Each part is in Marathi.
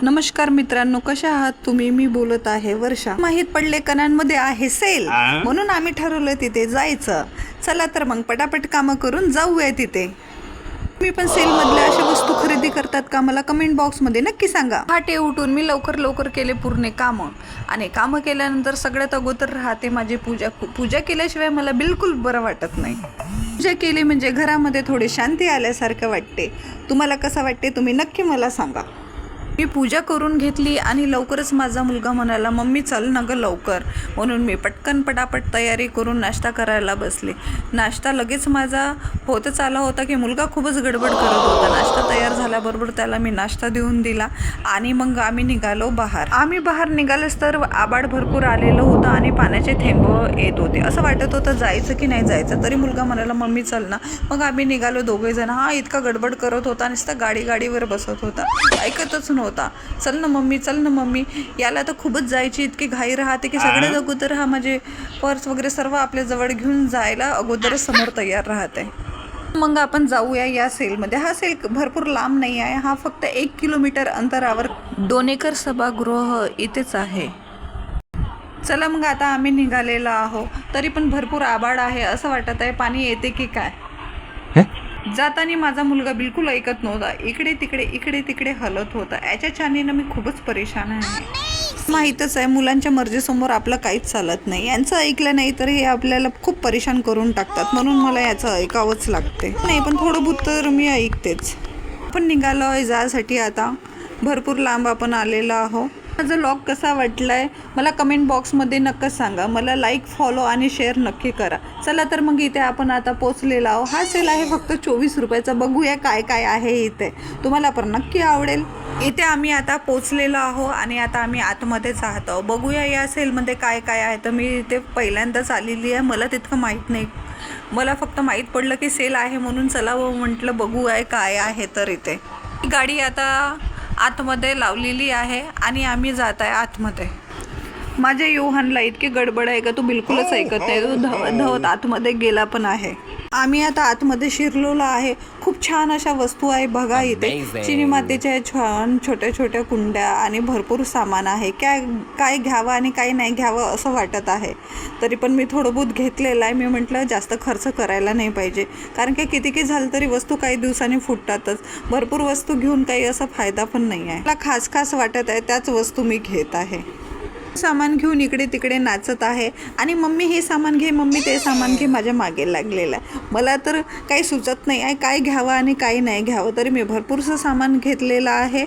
नमस्कार मित्रांनो, कशा आहात तुम्ही? मी बोलत आहे वर्षा. माहीत पडले कणांमध्ये आहे सेल, म्हणून आम्ही ठरवलं तिथे जायचं. चला तर मग पटापट कामं करून जाऊया तिथे. तुम्ही पण सेल मधल्या अशा वस्तू खरेदी करतात का? मला कमेंट बॉक्स मध्ये नक्की सांगा. पहाटे उठून मी लवकर केले पूर्ण कामं, आणि कामं केल्यानंतर सगळ्यात अगोदर राहते माझी पूजा. पूजा केल्याशिवाय मला बिलकुल बरं वाटत नाही. पूजा केली म्हणजे घरामध्ये थोडी शांती आल्यासारखं वाटते. तुम्हाला कसं वाटते तुम्ही नक्की मला सांगा. मी पूजा करून घेतली आणि लवकरच माझा मुलगा म्हणाला, मम्मी चल ना गं लवकर. म्हणून मी पटकन पटापट तयारी करून नाश्ता करायला बसले. नाश्ता लगेच माझा होतच आला होता की मुलगा खूपच गडबड करत होता. नाश्ता तयार झाल्याबरोबर त्याला मी नाश्ता देऊन दिला आणि मग आम्ही निघालो बाहेर. आम्ही बाहेर निघालोच तर आबाळ भरपूर आलेलं होतं आणि पाण्याचे थेंब येत होते. असं वाटत होतं जायचं की नाही जायचं. तरी मुलगा म्हणाला, मम्मी चल ना. मग आम्ही निघालो दोघे जण. हा इतका गडबड करत होता, नुसता गाडीवर बसत होता, ऐकतच नव्हता. चल ना मम्मी. याला तर खूपच जायची इतकी घाई राहते की सगळ्यात अगोदर हा माझे पर्स वगैरे सर्व आपल्या जवळ घेऊन जायला अगोदरच समोर तयार राहते. मग आपण जाऊया या सेलमध्ये. हा सेल भरपूर लांब नाही आहे, हा फक्त 1 किलोमीटर अंतरावर डोनेकर सभागृह इथेच आहे. चला मग आता आम्ही निघालेलो आहो. तरी पण भरपूर आभाळ आहे, असं वाटत आहे पाणी येते की काय. जाताना माझा मुलगा बिलकुल ऐकत नव्हता. इकडे तिकडे हलत होता. याच्या छानीनं मी खूपच परेशान आहे. माहीतच आहे, मुलांच्या मर्जीसमोर आपलं काहीच चालत नाही. यांचं ऐकलं नाही तर हे आपल्याला खूप परेशान करून टाकतात, म्हणून मला याचं ऐकावंच लागते. नाही पण थोडं बहुत तर मी ऐकतेच. आपण निघालो आहे जायसाठी. आता भरपूर लांब आपण आलेलो आहो. माझा व्लॉग कसा वाटलाय मला कमेंट बॉक्समध्ये नक्कीच सांगा. मला लाईक, फॉलो आणि शेअर नक्की करा. चला तर मग इथे आपण आता पोचलेलो आहो. हा सेल आहे फक्त 24 रुपयाचा. बघूया काय आहे इथे, तुम्हाला पण नक्की आवडेल. इथे आम्ही आता पोचलेलो आहो आणि आता आम्ही आतमध्येच आहोत. बघूया या सेलमध्ये काय आहे. तर मी इथे पहिल्यांदाच आलेली आहे, मला तितकं माहीत नाही. मला फक्त माहीत पडलं की सेल आहे म्हणून चला म्हटलं बघूया काय आहे. तर इथे गाडी आता आतमध्ये लावलेली आहे आणि आम्ही जात आहे आतमध्ये. माझ्या योहानला इतकी गडबड आहे का तो बिलकुलच ऐकत नाही. तो धावत आतमध्ये गेला पण आहे. आम्ही आता आतमध्ये शिरलेलो आहे. खूप छान अशा वस्तू आहे बघा इथे. चिनी मातीच्या छान छोट्या कुंड्या आणि भरपूर सामान आहे. काय घ्यावं आणि काय नाही घ्यावं असं वाटत आहे. तरी पण मी थोडं बहुत घेतलेलं आहे. मी म्हटलं जास्त खर्च करायला नाही पाहिजे, कारण की किती झालं तरी वस्तू काही दिवसांनी फुटतातच. भरपूर वस्तू घेऊन काही असा फायदा पण नाही आहे. मला खास वाटत आहे त्याच वस्तू मी घेत आहे. सामान घेऊन इकडे तिकडे नाचत आहे आणि मम्मी हे सामान घे, मम्मी ते सामान घे, माझ्या मागे लागलेलं आहे. मला तर काही सुचत नाही आहे काय घ्यावं आणि काही नाही घ्यावं. तरी मी भरपूरसं सामान घेतलेलं आहे.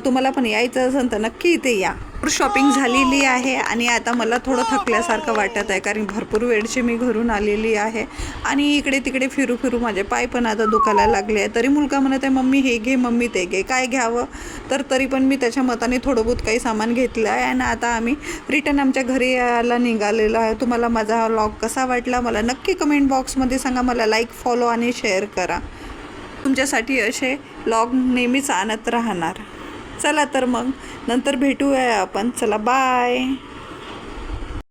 तुम्हाला पण यायचं असेल तर नक्की इथे या. शॉपिंग झालेली आहे आणि आता मला थोडं थकल्यासारखं वाटत आहे, कारण भरपूर वेळची मी घरून आलेली आहे आणि इकडे तिकडे फिरू माझे पाय पण आता दुखायला लागले आहे. तरी मुलगा म्हणत आहे, मम्मी हे घे, मम्मी ते घे, काय घ्यावं. तरी पण मी त्याच्या मताने थोडं बहुत काही सामान घेतलं आहे आणि आता आम्ही रिटर्न आमच्या घरी यायला निघालेलो आहे. तुम्हाला माझा हा व्लॉग कसा वाटला मला नक्की कमेंट बॉक्समध्ये सांगा. मला लाईक, फॉलो आणि शेअर करा. तुमच्यासाठी असे व्लॉग नेहमीच आणत राहणार. चला तर मग नंतर भेटूया आपण. चला बाय.